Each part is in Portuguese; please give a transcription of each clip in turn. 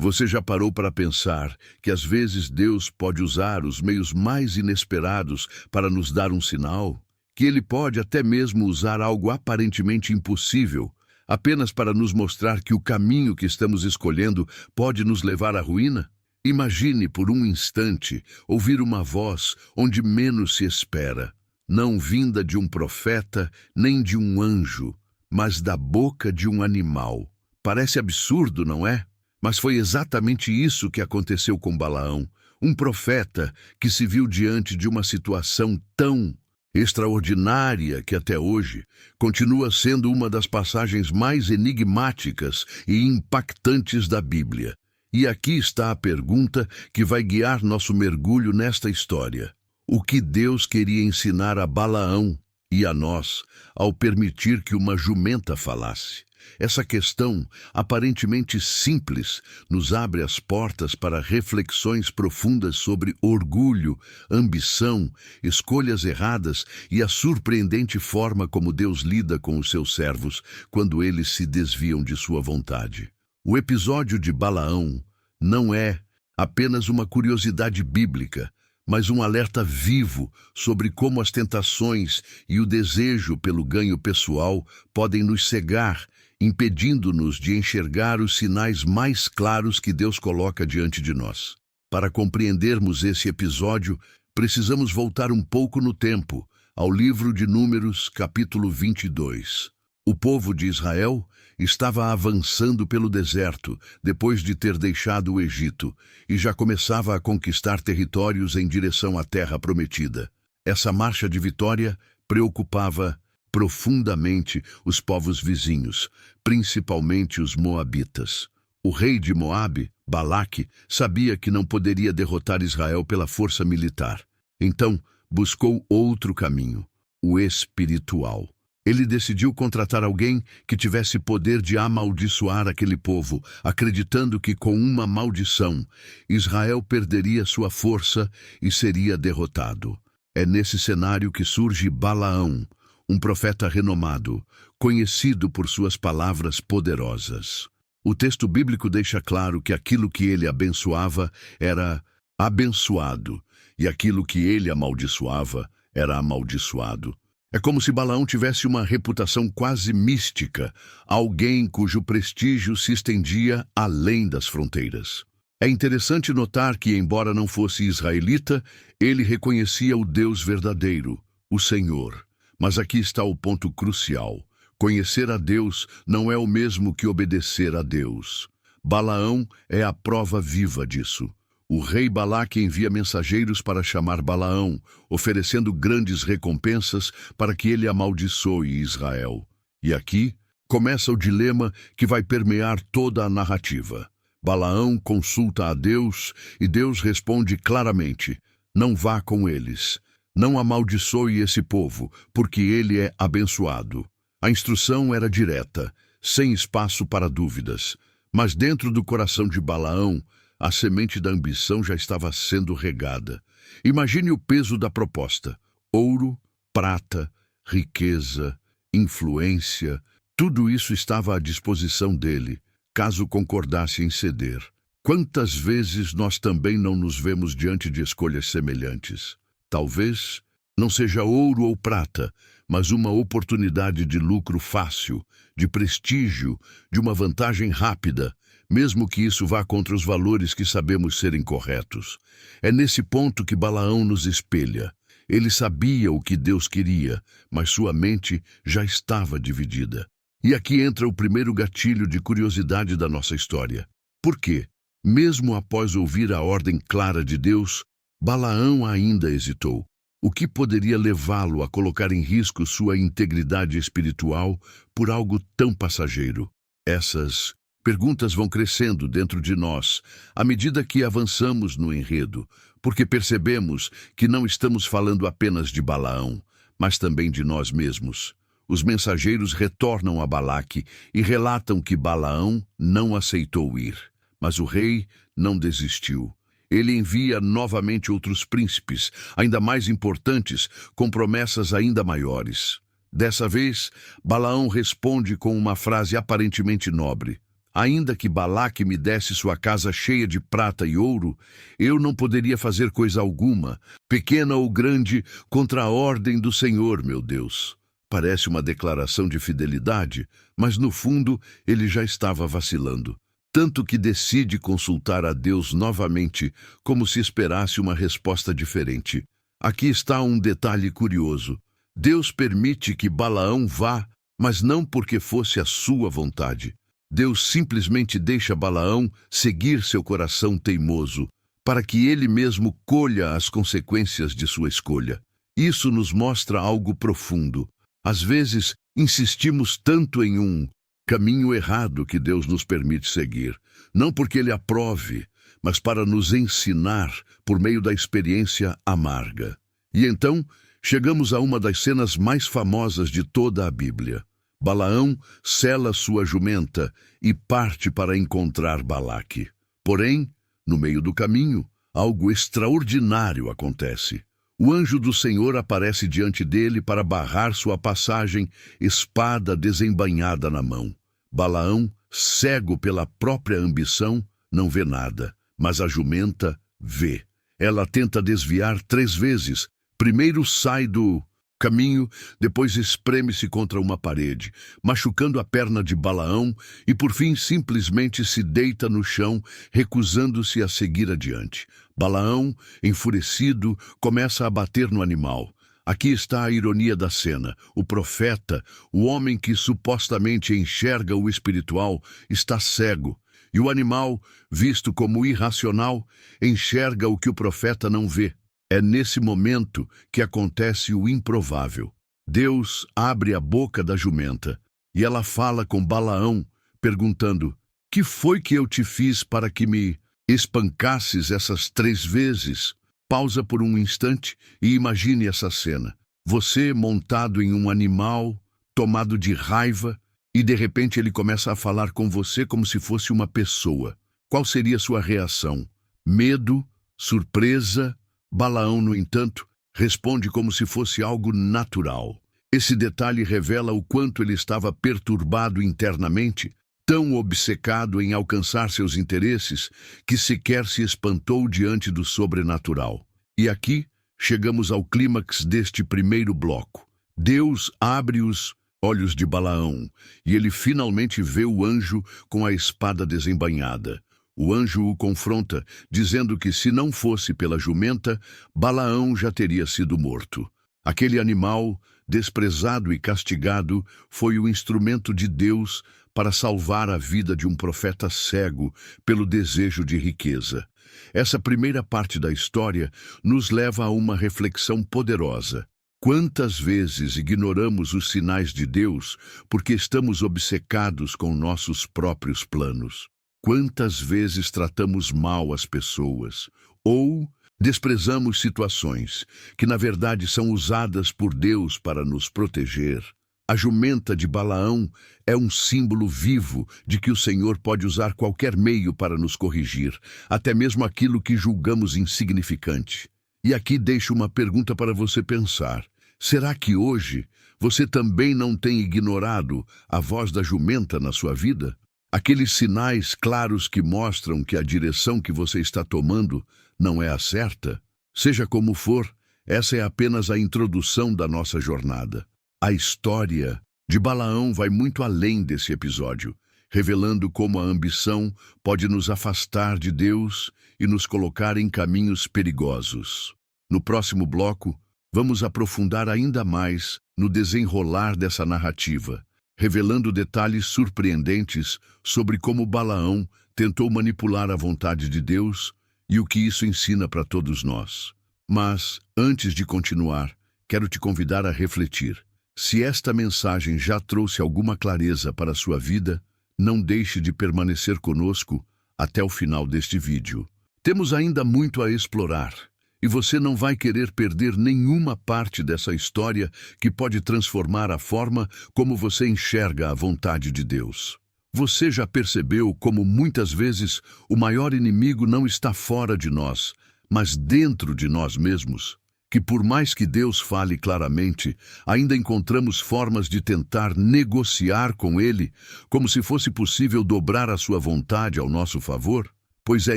Você já parou para pensar que às vezes Deus pode usar os meios mais inesperados para nos dar um sinal? Que Ele pode até mesmo usar algo aparentemente impossível, apenas para nos mostrar que o caminho que estamos escolhendo pode nos levar à ruína? Imagine por um instante ouvir uma voz onde menos se espera, não vinda de um profeta nem de um anjo, mas da boca de um animal. Parece absurdo, não é? Mas foi exatamente isso que aconteceu com Balaão, um profeta que se viu diante de uma situação tão extraordinária que até hoje continua sendo uma das passagens mais enigmáticas e impactantes da Bíblia. E aqui está a pergunta que vai guiar nosso mergulho nesta história. O que Deus queria ensinar a Balaão e a nós ao permitir que uma jumenta falasse? Essa questão, aparentemente simples, nos abre as portas para reflexões profundas sobre orgulho, ambição, escolhas erradas e a surpreendente forma como Deus lida com os seus servos quando eles se desviam de sua vontade. O episódio de Balaão não é apenas uma curiosidade bíblica, mas um alerta vivo sobre como as tentações e o desejo pelo ganho pessoal podem nos cegar, impedindo-nos de enxergar os sinais mais claros que Deus coloca diante de nós. Para compreendermos esse episódio, precisamos voltar um pouco no tempo, ao livro de Números, capítulo 22. O povo de Israel estava avançando pelo deserto, depois de ter deixado o Egito, e já começava a conquistar territórios em direção à terra prometida. Essa marcha de vitória preocupava profundamente os povos vizinhos, principalmente os moabitas. O rei de Moabe, Balaque, sabia que não poderia derrotar Israel pela força militar. Então, buscou outro caminho, o espiritual. Ele decidiu contratar alguém que tivesse poder de amaldiçoar aquele povo, acreditando que com uma maldição, Israel perderia sua força e seria derrotado. É nesse cenário que surge Balaão, um profeta renomado, conhecido por suas palavras poderosas. O texto bíblico deixa claro que aquilo que ele abençoava era abençoado, e aquilo que ele amaldiçoava era amaldiçoado. É como se Balaão tivesse uma reputação quase mística, alguém cujo prestígio se estendia além das fronteiras. É interessante notar que, embora não fosse israelita, ele reconhecia o Deus verdadeiro, o Senhor. Mas aqui está o ponto crucial. Conhecer a Deus não é o mesmo que obedecer a Deus. Balaão é a prova viva disso. O rei Balaque envia mensageiros para chamar Balaão, oferecendo grandes recompensas para que ele amaldiçoe Israel. E aqui começa o dilema que vai permear toda a narrativa. Balaão consulta a Deus e Deus responde claramente: não vá com eles. Não amaldiçoe esse povo, porque ele é abençoado. A instrução era direta, sem espaço para dúvidas. Mas dentro do coração de Balaão, a semente da ambição já estava sendo regada. Imagine o peso da proposta. Ouro, prata, riqueza, influência, tudo isso estava à disposição dele, caso concordasse em ceder. Quantas vezes nós também não nos vemos diante de escolhas semelhantes? Talvez não seja ouro ou prata, mas uma oportunidade de lucro fácil, de prestígio, de uma vantagem rápida, mesmo que isso vá contra os valores que sabemos serem corretos. É nesse ponto que Balaão nos espelha. Ele sabia o que Deus queria, mas sua mente já estava dividida. E aqui entra o primeiro gatilho de curiosidade da nossa história. Por quê? Mesmo após ouvir a ordem clara de Deus, Balaão ainda hesitou. O que poderia levá-lo a colocar em risco sua integridade espiritual por algo tão passageiro? Essas perguntas vão crescendo dentro de nós à medida que avançamos no enredo, porque percebemos que não estamos falando apenas de Balaão, mas também de nós mesmos. Os mensageiros retornam a Balaque e relatam que Balaão não aceitou ir, mas o rei não desistiu. Ele envia novamente outros príncipes, ainda mais importantes, com promessas ainda maiores. Dessa vez, Balaão responde com uma frase aparentemente nobre: Ainda que Balaque me desse sua casa cheia de prata e ouro, eu não poderia fazer coisa alguma, pequena ou grande, contra a ordem do Senhor, meu Deus. Parece uma declaração de fidelidade, mas no fundo ele já estava vacilando. Tanto que decide consultar a Deus novamente, como se esperasse uma resposta diferente. Aqui está um detalhe curioso. Deus permite que Balaão vá, mas não porque fosse a sua vontade. Deus simplesmente deixa Balaão seguir seu coração teimoso, para que ele mesmo colha as consequências de sua escolha. Isso nos mostra algo profundo. Às vezes, insistimos tanto em um caminho errado que Deus nos permite seguir, não porque Ele aprove, mas para nos ensinar por meio da experiência amarga. E então, chegamos a uma das cenas mais famosas de toda a Bíblia. Balaão sela sua jumenta e parte para encontrar Balaque. Porém, no meio do caminho, algo extraordinário acontece. O anjo do Senhor aparece diante dele para barrar sua passagem, espada desembainhada na mão. Balaão, cego pela própria ambição, não vê nada, mas a jumenta vê. Ela tenta desviar 3 vezes. Primeiro sai do caminho, depois espreme-se contra uma parede, machucando a perna de Balaão e, por fim, simplesmente se deita no chão, recusando-se a seguir adiante. Balaão, enfurecido, começa a bater no animal. Aqui está a ironia da cena. O profeta, o homem que supostamente enxerga o espiritual, está cego. E o animal, visto como irracional, enxerga o que o profeta não vê. É nesse momento que acontece o improvável. Deus abre a boca da jumenta e ela fala com Balaão, perguntando: "Que foi que eu te fiz para que me espancasses essas 3 vezes?" Pausa por um instante e imagine essa cena. Você montado em um animal, tomado de raiva, e de repente ele começa a falar com você como se fosse uma pessoa. Qual seria sua reação? Medo? Surpresa? Balaão, no entanto, responde como se fosse algo natural. Esse detalhe revela o quanto ele estava perturbado internamente, tão obcecado em alcançar seus interesses, que sequer se espantou diante do sobrenatural. E aqui chegamos ao clímax deste primeiro bloco. Deus abre os olhos de Balaão e ele finalmente vê o anjo com a espada desembainhada. O anjo o confronta, dizendo que se não fosse pela jumenta, Balaão já teria sido morto. Aquele animal, desprezado e castigado, foi o instrumento de Deus para salvar a vida de um profeta cego pelo desejo de riqueza. Essa primeira parte da história nos leva a uma reflexão poderosa. Quantas vezes ignoramos os sinais de Deus porque estamos obcecados com nossos próprios planos? Quantas vezes tratamos mal as pessoas ou desprezamos situações que, na verdade, são usadas por Deus para nos proteger? A jumenta de Balaão é um símbolo vivo de que o Senhor pode usar qualquer meio para nos corrigir, até mesmo aquilo que julgamos insignificante. E aqui deixo uma pergunta para você pensar. Será que hoje você também não tem ignorado a voz da jumenta na sua vida? Aqueles sinais claros que mostram que a direção que você está tomando não é a certa? Seja como for, essa é apenas a introdução da nossa jornada. A história de Balaão vai muito além desse episódio, revelando como a ambição pode nos afastar de Deus e nos colocar em caminhos perigosos. No próximo bloco, vamos aprofundar ainda mais no desenrolar dessa narrativa, revelando detalhes surpreendentes sobre como Balaão tentou manipular a vontade de Deus e o que isso ensina para todos nós. Mas, antes de continuar, quero te convidar a refletir. Se esta mensagem já trouxe alguma clareza para a sua vida, não deixe de permanecer conosco até o final deste vídeo. Temos ainda muito a explorar, e você não vai querer perder nenhuma parte dessa história que pode transformar a forma como você enxerga a vontade de Deus. Você já percebeu como muitas vezes o maior inimigo não está fora de nós, mas dentro de nós mesmos? que por mais que Deus fale claramente, ainda encontramos formas de tentar negociar com Ele, como se fosse possível dobrar a sua vontade ao nosso favor? Pois é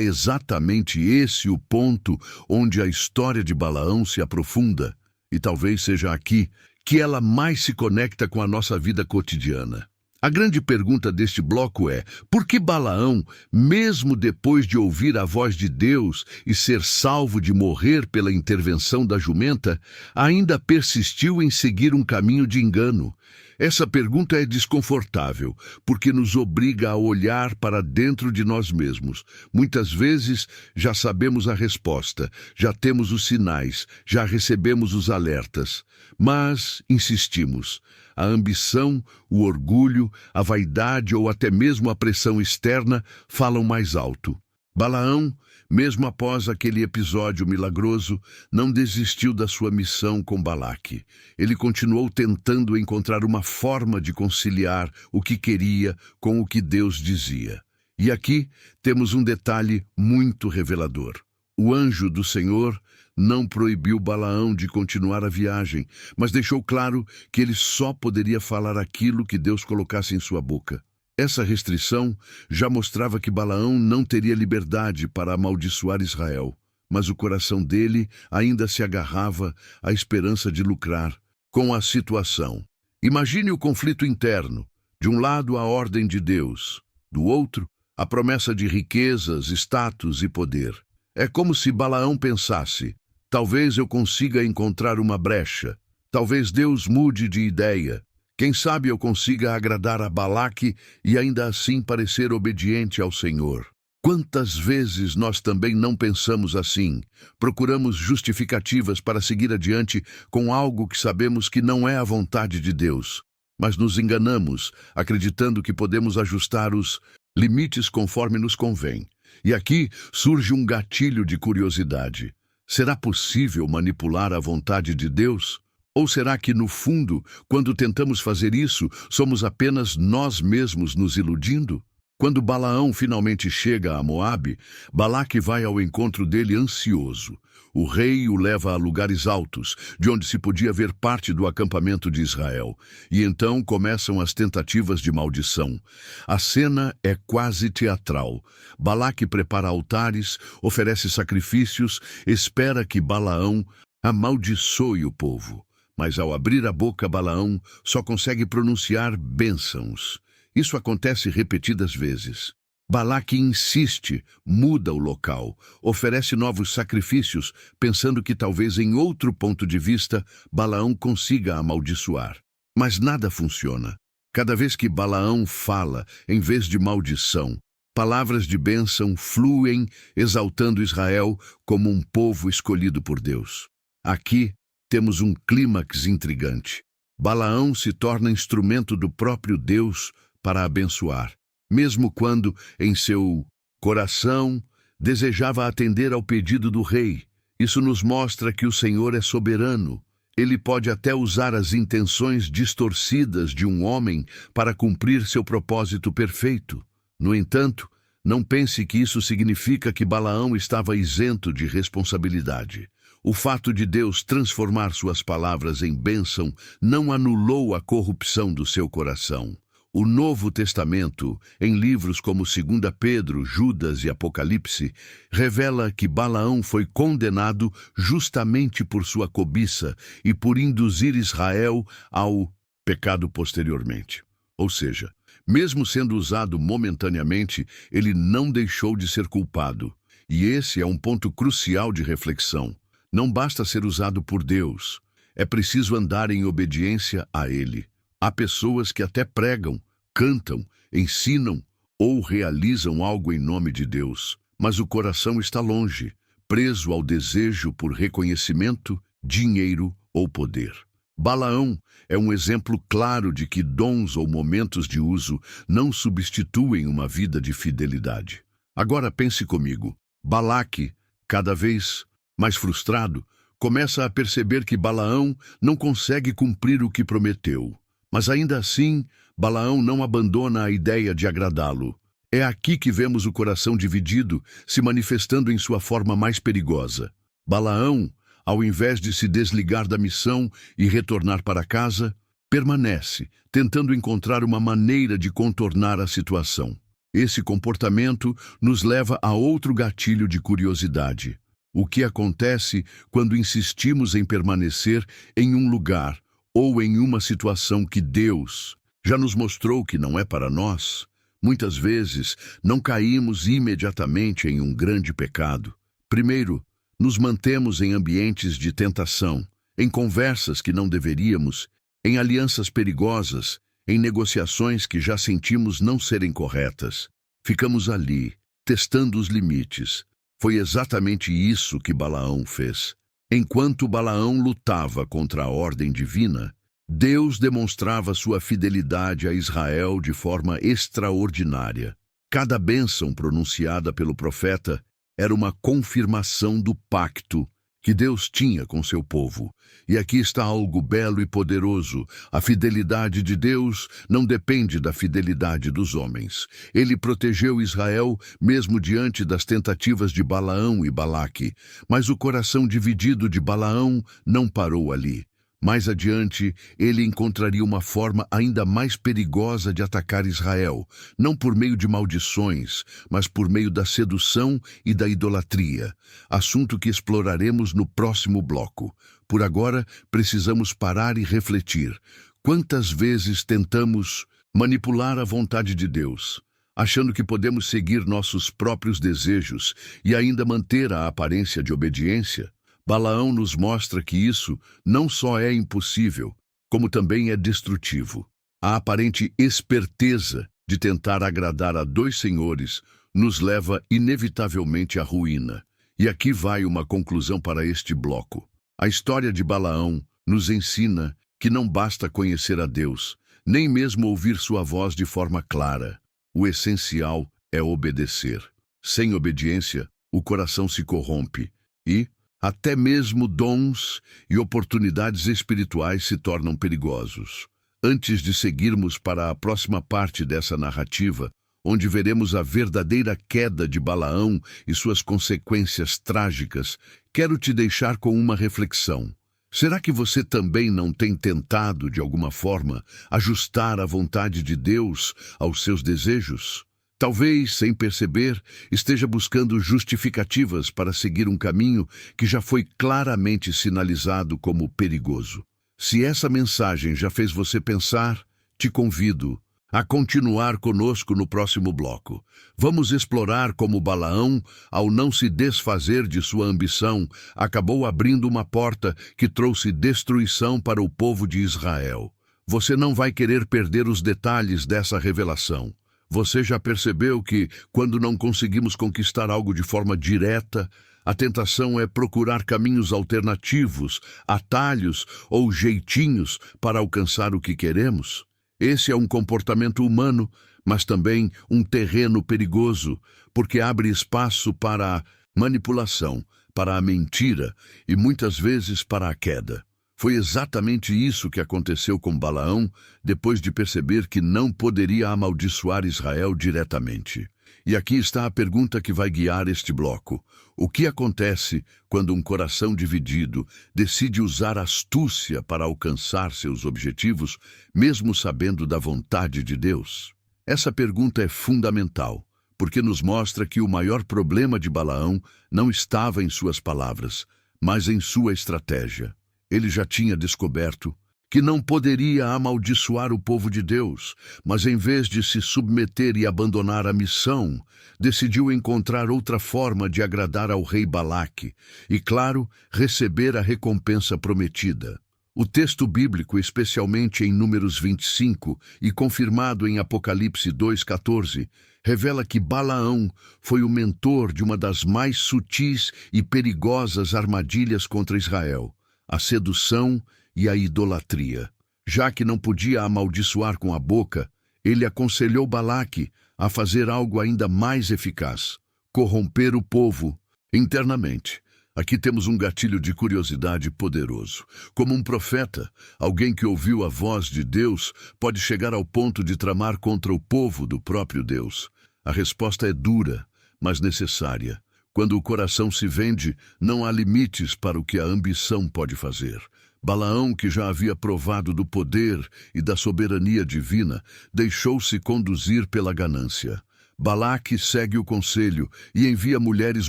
exatamente esse o ponto onde a história de Balaão se aprofunda, e talvez seja aqui que ela mais se conecta com a nossa vida cotidiana. A grande pergunta deste bloco é: por que Balaão, mesmo depois de ouvir a voz de Deus e ser salvo de morrer pela intervenção da jumenta, ainda persistiu em seguir um caminho de engano? Essa pergunta é desconfortável, porque nos obriga a olhar para dentro de nós mesmos. Muitas vezes já sabemos a resposta, já temos os sinais, já recebemos os alertas, mas insistimos. A ambição, o orgulho, a vaidade ou até mesmo a pressão externa falam mais alto. Balaão, mesmo após aquele episódio milagroso, não desistiu da sua missão com Balaque. Ele continuou tentando encontrar uma forma de conciliar o que queria com o que Deus dizia. E aqui temos um detalhe muito revelador. O anjo do Senhor não proibiu Balaão de continuar a viagem, mas deixou claro que ele só poderia falar aquilo que Deus colocasse em sua boca. Essa restrição já mostrava que Balaão não teria liberdade para amaldiçoar Israel, mas o coração dele ainda se agarrava à esperança de lucrar com a situação. Imagine o conflito interno. De um lado, a ordem de Deus. Do outro, a promessa de riquezas, status e poder. É como se Balaão pensasse: talvez eu consiga encontrar uma brecha. Talvez Deus mude de ideia. Quem sabe eu consiga agradar a Balaque e ainda assim parecer obediente ao Senhor. Quantas vezes nós também não pensamos assim? Procuramos justificativas para seguir adiante com algo que sabemos que não é a vontade de Deus. Mas nos enganamos, acreditando que podemos ajustar os limites conforme nos convém. E aqui surge um gatilho de curiosidade. Será possível manipular a vontade de Deus? Ou será que, no fundo, quando tentamos fazer isso, somos apenas nós mesmos nos iludindo? Quando Balaão finalmente chega a Moabe, Balaque vai ao encontro dele ansioso. O rei o leva a lugares altos, de onde se podia ver parte do acampamento de Israel. E então começam as tentativas de maldição. A cena é quase teatral. Balaque prepara altares, oferece sacrifícios, espera que Balaão amaldiçoe o povo. Mas ao abrir a boca, Balaão só consegue pronunciar bênçãos. Isso acontece repetidas vezes. Balaque insiste, muda o local, oferece novos sacrifícios, pensando que talvez em outro ponto de vista Balaão consiga amaldiçoar. Mas nada funciona. Cada vez que Balaão fala, em vez de maldição, palavras de bênção fluem, exaltando Israel como um povo escolhido por Deus. Aqui temos um clímax intrigante. Balaão se torna instrumento do próprio Deus para abençoar, mesmo quando, em seu coração, desejava atender ao pedido do rei. Isso nos mostra que o Senhor é soberano. Ele pode até usar as intenções distorcidas de um homem para cumprir seu propósito perfeito. No entanto, não pense que isso significa que Balaão estava isento de responsabilidade. O fato de Deus transformar suas palavras em bênção não anulou a corrupção do seu coração. O Novo Testamento, em livros como 2 Pedro, Judas e Apocalipse, revela que Balaão foi condenado justamente por sua cobiça e por induzir Israel ao pecado posteriormente. Ou seja, mesmo sendo usado momentaneamente, ele não deixou de ser culpado. E esse é um ponto crucial de reflexão. Não basta ser usado por Deus, é preciso andar em obediência a Ele. Há pessoas que até pregam, cantam, ensinam ou realizam algo em nome de Deus, mas o coração está longe, preso ao desejo por reconhecimento, dinheiro ou poder. Balaão é um exemplo claro de que dons ou momentos de uso não substituem uma vida de fidelidade. Agora pense comigo. Balaque, cada vez mais frustrado, começa a perceber que Balaão não consegue cumprir o que prometeu. Mas ainda assim, Balaão não abandona a ideia de agradá-lo. É aqui que vemos o coração dividido se manifestando em sua forma mais perigosa. Balaão, ao invés de se desligar da missão e retornar para casa, permanece, tentando encontrar uma maneira de contornar a situação. Esse comportamento nos leva a outro gatilho de curiosidade. O que acontece quando insistimos em permanecer em um lugar ou em uma situação que Deus já nos mostrou que não é para nós? Muitas vezes, não caímos imediatamente em um grande pecado. Primeiro, nos mantemos em ambientes de tentação, em conversas que não deveríamos, em alianças perigosas, em negociações que já sentimos não serem corretas. Ficamos ali, testando os limites. Foi exatamente isso que Balaão fez. Enquanto Balaão lutava contra a ordem divina, Deus demonstrava sua fidelidade a Israel de forma extraordinária. Cada bênção pronunciada pelo profeta era uma confirmação do pacto que Deus tinha com seu povo. E aqui está algo belo e poderoso. A fidelidade de Deus não depende da fidelidade dos homens. Ele protegeu Israel mesmo diante das tentativas de Balaão e Balaque. Mas o coração dividido de Balaão não parou ali. Mais adiante, ele encontraria uma forma ainda mais perigosa de atacar Israel, não por meio de maldições, mas por meio da sedução e da idolatria, assunto que exploraremos no próximo bloco. Por agora, precisamos parar e refletir. Quantas vezes tentamos manipular a vontade de Deus, achando que podemos seguir nossos próprios desejos e ainda manter a aparência de obediência? Balaão nos mostra que isso não só é impossível, como também é destrutivo. A aparente esperteza de tentar agradar a dois senhores nos leva inevitavelmente à ruína. E aqui vai uma conclusão para este bloco. A história de Balaão nos ensina que não basta conhecer a Deus, nem mesmo ouvir sua voz de forma clara. O essencial é obedecer. Sem obediência, o coração se corrompe e até mesmo dons e oportunidades espirituais se tornam perigosos. Antes de seguirmos para a próxima parte dessa narrativa, onde veremos a verdadeira queda de Balaão e suas consequências trágicas, quero te deixar com uma reflexão. Será que você também não tem tentado, de alguma forma, ajustar a vontade de Deus aos seus desejos? Talvez, sem perceber, esteja buscando justificativas para seguir um caminho que já foi claramente sinalizado como perigoso. Se essa mensagem já fez você pensar, te convido a continuar conosco no próximo bloco. Vamos explorar como Balaão, ao não se desfazer de sua ambição, acabou abrindo uma porta que trouxe destruição para o povo de Israel. Você não vai querer perder os detalhes dessa revelação. Você já percebeu que, quando não conseguimos conquistar algo de forma direta, a tentação é procurar caminhos alternativos, atalhos ou jeitinhos para alcançar o que queremos? Esse é um comportamento humano, mas também um terreno perigoso, porque abre espaço para a manipulação, para a mentira e muitas vezes para a queda. Foi exatamente isso que aconteceu com Balaão depois de perceber que não poderia amaldiçoar Israel diretamente. E aqui está a pergunta que vai guiar este bloco. O que acontece quando um coração dividido decide usar astúcia para alcançar seus objetivos, mesmo sabendo da vontade de Deus? Essa pergunta é fundamental, porque nos mostra que o maior problema de Balaão não estava em suas palavras, mas em sua estratégia. Ele já tinha descoberto que não poderia amaldiçoar o povo de Deus, mas em vez de se submeter e abandonar a missão, decidiu encontrar outra forma de agradar ao rei Balaque e, claro, receber a recompensa prometida. O texto bíblico, especialmente em Números 25 e confirmado em Apocalipse 2:14, revela que Balaão foi o mentor de uma das mais sutis e perigosas armadilhas contra Israel: a sedução e a idolatria. Já que não podia amaldiçoar com a boca, ele aconselhou Balaque a fazer algo ainda mais eficaz: corromper o povo internamente. Aqui temos um gatilho de curiosidade poderoso. Como um profeta, alguém que ouviu a voz de Deus pode chegar ao ponto de tramar contra o povo do próprio Deus. A resposta é dura, mas necessária. Quando o coração se vende, não há limites para o que a ambição pode fazer. Balaão, que já havia provado do poder e da soberania divina, deixou-se conduzir pela ganância. Balaque segue o conselho e envia mulheres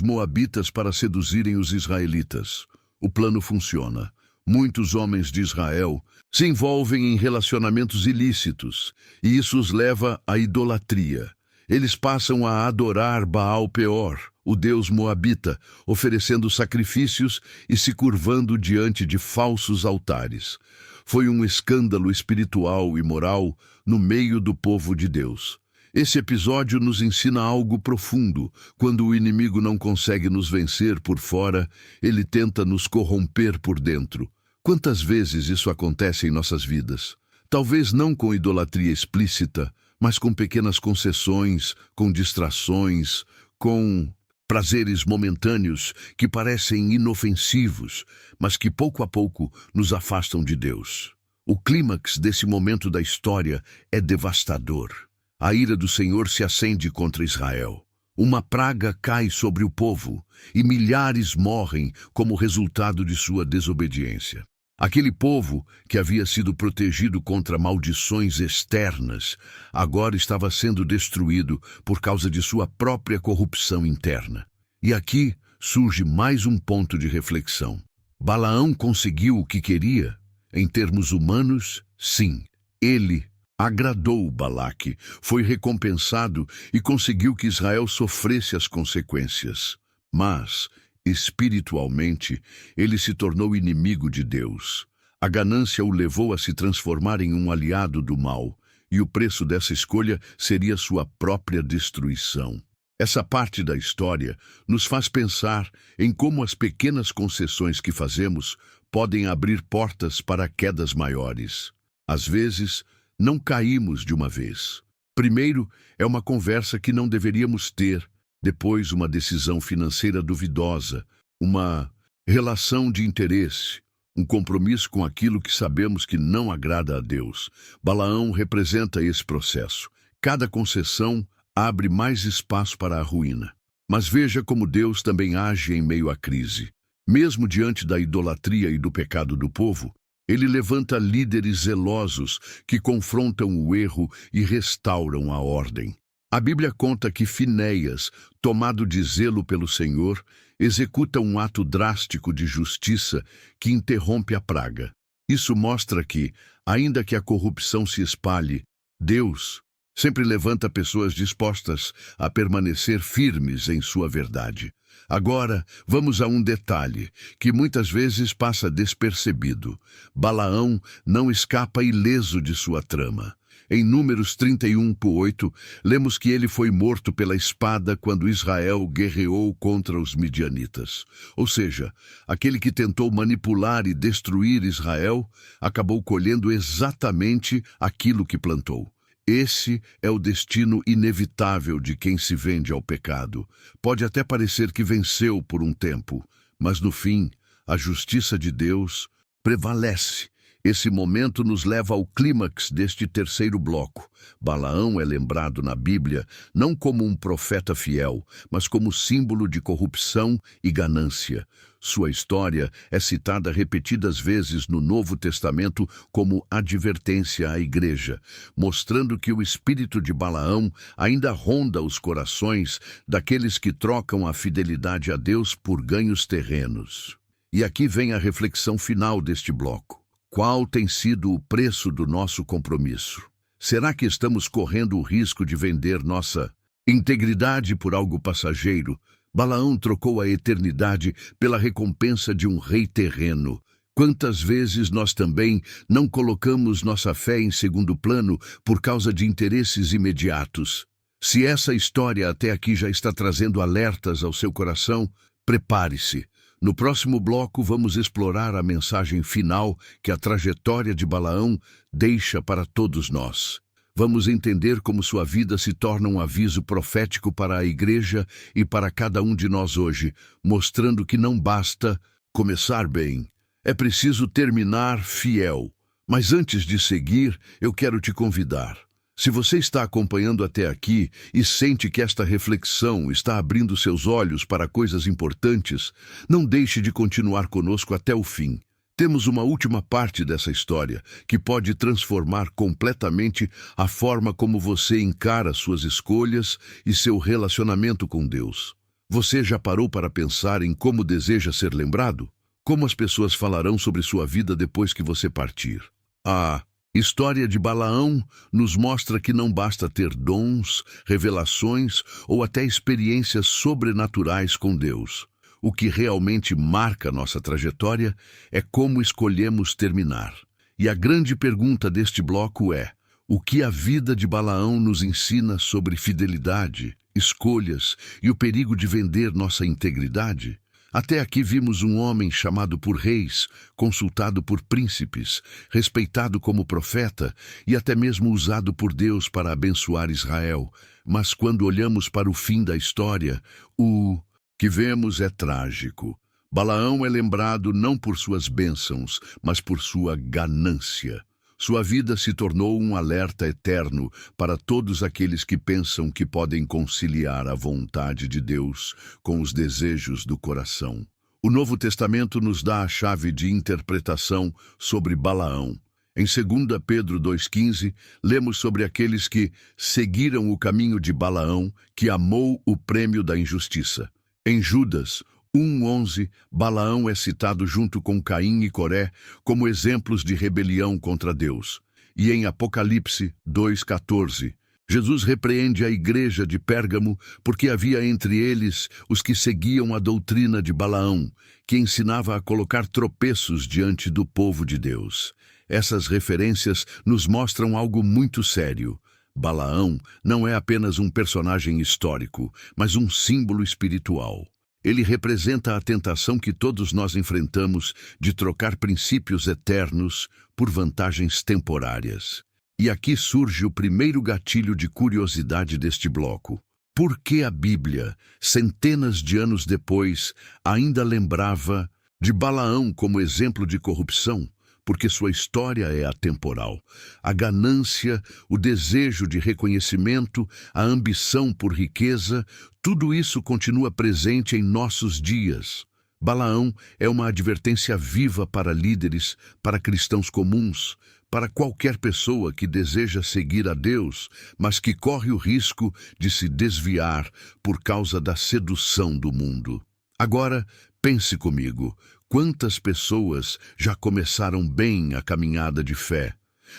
moabitas para seduzirem os israelitas. O plano funciona. Muitos homens de Israel se envolvem em relacionamentos ilícitos, e isso os leva à idolatria. Eles passam a adorar Baal-peor, o deus moabita, oferecendo sacrifícios e se curvando diante de falsos altares. Foi um escândalo espiritual e moral no meio do povo de Deus. Esse episódio nos ensina algo profundo. Quando o inimigo não consegue nos vencer por fora, ele tenta nos corromper por dentro. Quantas vezes isso acontece em nossas vidas? Talvez não com idolatria explícita, mas com pequenas concessões, com distrações, com prazeres momentâneos que parecem inofensivos, mas que pouco a pouco nos afastam de Deus. O clímax desse momento da história é devastador. A ira do Senhor se acende contra Israel. Uma praga cai sobre o povo e milhares morrem como resultado de sua desobediência. Aquele povo, que havia sido protegido contra maldições externas, agora estava sendo destruído por causa de sua própria corrupção interna. E aqui surge mais um ponto de reflexão. Balaão conseguiu o que queria? Em termos humanos, sim. Ele agradou Balaque, foi recompensado e conseguiu que Israel sofresse as consequências. Mas, espiritualmente, ele se tornou inimigo de Deus. A ganância o levou a se transformar em um aliado do mal, e o preço dessa escolha seria sua própria destruição. Essa parte da história nos faz pensar em como as pequenas concessões que fazemos podem abrir portas para quedas maiores. Às vezes, não caímos de uma vez. Primeiro, é uma conversa que não deveríamos ter. Depois, uma decisão financeira duvidosa, uma relação de interesse, um compromisso com aquilo que sabemos que não agrada a Deus. Balaão representa esse processo. Cada concessão abre mais espaço para a ruína. Mas veja como Deus também age em meio à crise. Mesmo diante da idolatria e do pecado do povo, ele levanta líderes zelosos que confrontam o erro e restauram a ordem. A Bíblia conta que Finéias, tomado de zelo pelo Senhor, executa um ato drástico de justiça que interrompe a praga. Isso mostra que, ainda que a corrupção se espalhe, Deus sempre levanta pessoas dispostas a permanecer firmes em sua verdade. Agora, vamos a um detalhe que muitas vezes passa despercebido. Balaão não escapa ileso de sua trama. Em Números 31:8, lemos que ele foi morto pela espada quando Israel guerreou contra os midianitas. Ou seja, aquele que tentou manipular e destruir Israel acabou colhendo exatamente aquilo que plantou. Esse é o destino inevitável de quem se vende ao pecado. Pode até parecer que venceu por um tempo, mas no fim, a justiça de Deus prevalece. Esse momento nos leva ao clímax deste terceiro bloco. Balaão é lembrado na Bíblia não como um profeta fiel, mas como símbolo de corrupção e ganância. Sua história é citada repetidas vezes no Novo Testamento como advertência à igreja, mostrando que o espírito de Balaão ainda ronda os corações daqueles que trocam a fidelidade a Deus por ganhos terrenos. E aqui vem a reflexão final deste bloco. Qual tem sido o preço do nosso compromisso? Será que estamos correndo o risco de vender nossa integridade por algo passageiro? Balaão trocou a eternidade pela recompensa de um rei terreno. Quantas vezes nós também não colocamos nossa fé em segundo plano por causa de interesses imediatos? Se essa história até aqui já está trazendo alertas ao seu coração, prepare-se. No próximo bloco, vamos explorar a mensagem final que a trajetória de Balaão deixa para todos nós. Vamos entender como sua vida se torna um aviso profético para a igreja e para cada um de nós hoje, mostrando que não basta começar bem, é preciso terminar fiel. Mas antes de seguir, eu quero te convidar. Se você está acompanhando até aqui e sente que esta reflexão está abrindo seus olhos para coisas importantes, não deixe de continuar conosco até o fim. Temos uma última parte dessa história que pode transformar completamente a forma como você encara suas escolhas e seu relacionamento com Deus. Você já parou para pensar em como deseja ser lembrado? Como as pessoas falarão sobre sua vida depois que você partir? A história de Balaão nos mostra que não basta ter dons, revelações ou até experiências sobrenaturais com Deus. O que realmente marca nossa trajetória é como escolhemos terminar. E a grande pergunta deste bloco é: o que a vida de Balaão nos ensina sobre fidelidade, escolhas e o perigo de vender nossa integridade? Até aqui vimos um homem chamado por reis, consultado por príncipes, respeitado como profeta e até mesmo usado por Deus para abençoar Israel. Mas quando olhamos para o fim da história, o que vemos é trágico. Balaão é lembrado não por suas bênçãos, mas por sua ganância. Sua vida se tornou um alerta eterno para todos aqueles que pensam que podem conciliar a vontade de Deus com os desejos do coração. O Novo Testamento nos dá a chave de interpretação sobre Balaão. Em 2 Pedro 2,15, lemos sobre aqueles que seguiram o caminho de Balaão, que amou o prêmio da injustiça. Em Judas 1,11, Balaão é citado junto com Caim e Coré como exemplos de rebelião contra Deus. E em Apocalipse 2,14, Jesus repreende a igreja de Pérgamo porque havia entre eles os que seguiam a doutrina de Balaão, que ensinava a colocar tropeços diante do povo de Deus. Essas referências nos mostram algo muito sério. Balaão não é apenas um personagem histórico, mas um símbolo espiritual. Ele representa a tentação que todos nós enfrentamos de trocar princípios eternos por vantagens temporárias. E aqui surge o primeiro gatilho de curiosidade deste bloco. Por que a Bíblia, centenas de anos depois, ainda lembrava de Balaão como exemplo de corrupção? Porque sua história é atemporal. A ganância, o desejo de reconhecimento, a ambição por riqueza, tudo isso continua presente em nossos dias. Balaão é uma advertência viva para líderes, para cristãos comuns, para qualquer pessoa que deseja seguir a Deus, mas que corre o risco de se desviar por causa da sedução do mundo. Agora, pense comigo. Quantas pessoas já começaram bem a caminhada de fé,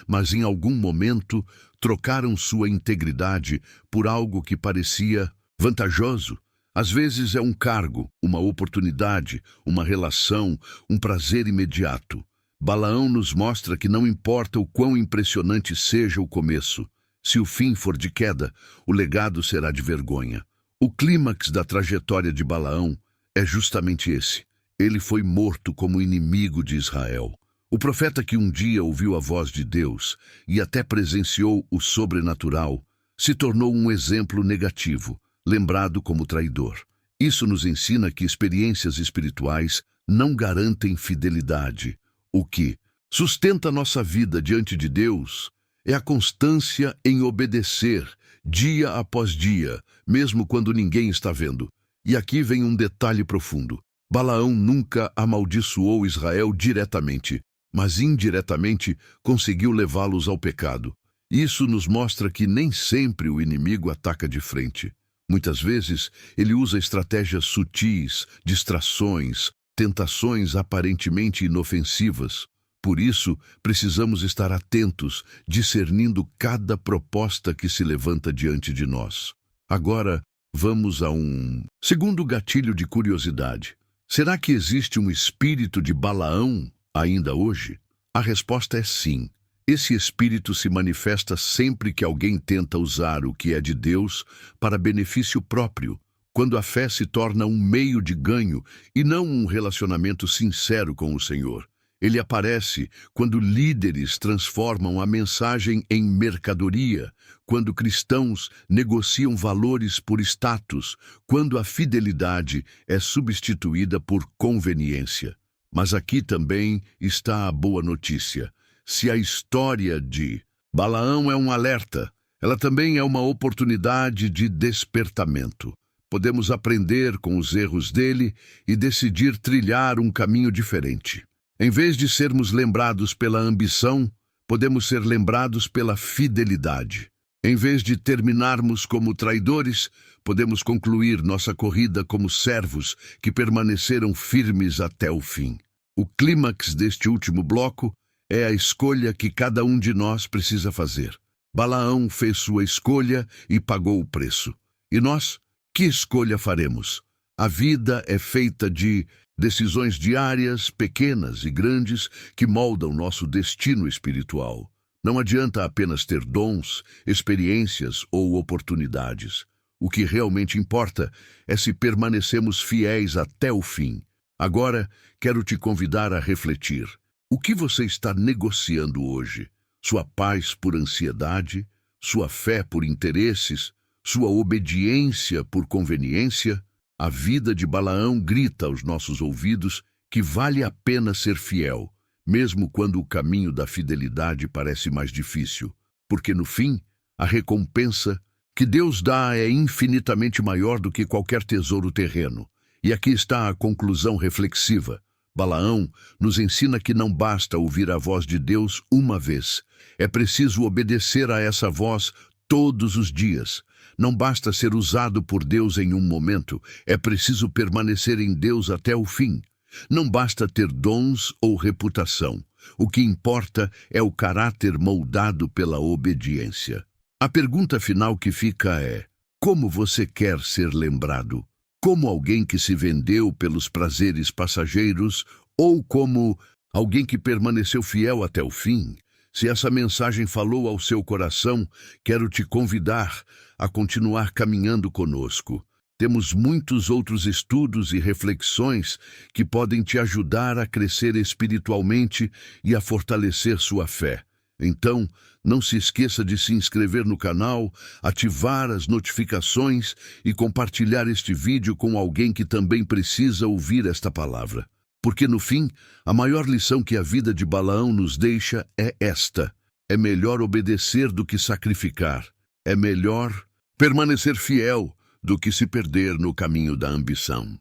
mas em algum momento trocaram sua integridade por algo que parecia vantajoso? Às vezes é um cargo, uma oportunidade, uma relação, um prazer imediato. Balaão nos mostra que não importa o quão impressionante seja o começo, se o fim for de queda, o legado será de vergonha. O clímax da trajetória de Balaão é justamente esse. Ele foi morto como inimigo de Israel. O profeta que um dia ouviu a voz de Deus e até presenciou o sobrenatural, se tornou um exemplo negativo, lembrado como traidor. Isso nos ensina que experiências espirituais não garantem fidelidade. O que sustenta nossa vida diante de Deus é a constância em obedecer, dia após dia, mesmo quando ninguém está vendo. E aqui vem um detalhe profundo. Balaão nunca amaldiçoou Israel diretamente, mas indiretamente conseguiu levá-los ao pecado. Isso nos mostra que nem sempre o inimigo ataca de frente. Muitas vezes, ele usa estratégias sutis, distrações, tentações aparentemente inofensivas. Por isso, precisamos estar atentos, discernindo cada proposta que se levanta diante de nós. Agora, vamos a um segundo gatilho de curiosidade. Será que existe um espírito de Balaão ainda hoje? A resposta é sim. Esse espírito se manifesta sempre que alguém tenta usar o que é de Deus para benefício próprio, quando a fé se torna um meio de ganho e não um relacionamento sincero com o Senhor. Ele aparece quando líderes transformam a mensagem em mercadoria, quando cristãos negociam valores por status, quando a fidelidade é substituída por conveniência. Mas aqui também está a boa notícia. Se a história de Balaão é um alerta, ela também é uma oportunidade de despertamento. Podemos aprender com os erros dele e decidir trilhar um caminho diferente. Em vez de sermos lembrados pela ambição, podemos ser lembrados pela fidelidade. Em vez de terminarmos como traidores, podemos concluir nossa corrida como servos que permaneceram firmes até o fim. O clímax deste último bloco é a escolha que cada um de nós precisa fazer. Balaão fez sua escolha e pagou o preço. E nós, que escolha faremos? A vida é feita de decisões diárias, pequenas e grandes, que moldam nosso destino espiritual. Não adianta apenas ter dons, experiências ou oportunidades. O que realmente importa é se permanecemos fiéis até o fim. Agora, quero te convidar a refletir. O que você está negociando hoje? Sua paz por ansiedade? Sua fé por interesses? Sua obediência por conveniência? A vida de Balaão grita aos nossos ouvidos que vale a pena ser fiel, mesmo quando o caminho da fidelidade parece mais difícil, porque no fim, a recompensa que Deus dá é infinitamente maior do que qualquer tesouro terreno. E aqui está a conclusão reflexiva. Balaão nos ensina que não basta ouvir a voz de Deus uma vez. É preciso obedecer a essa voz todos os dias. Não basta ser usado por Deus em um momento, é preciso permanecer em Deus até o fim. Não basta ter dons ou reputação. O que importa é o caráter moldado pela obediência. A pergunta final que fica é: como você quer ser lembrado? Como alguém que se vendeu pelos prazeres passageiros ou como alguém que permaneceu fiel até o fim? Se essa mensagem falou ao seu coração, quero te convidar a continuar caminhando conosco. Temos muitos outros estudos e reflexões que podem te ajudar a crescer espiritualmente e a fortalecer sua fé. Então, não se esqueça de se inscrever no canal, ativar as notificações e compartilhar este vídeo com alguém que também precisa ouvir esta palavra. Porque no fim, a maior lição que a vida de Balaão nos deixa é esta: é melhor obedecer do que sacrificar. É melhor permanecer fiel do que se perder no caminho da ambição.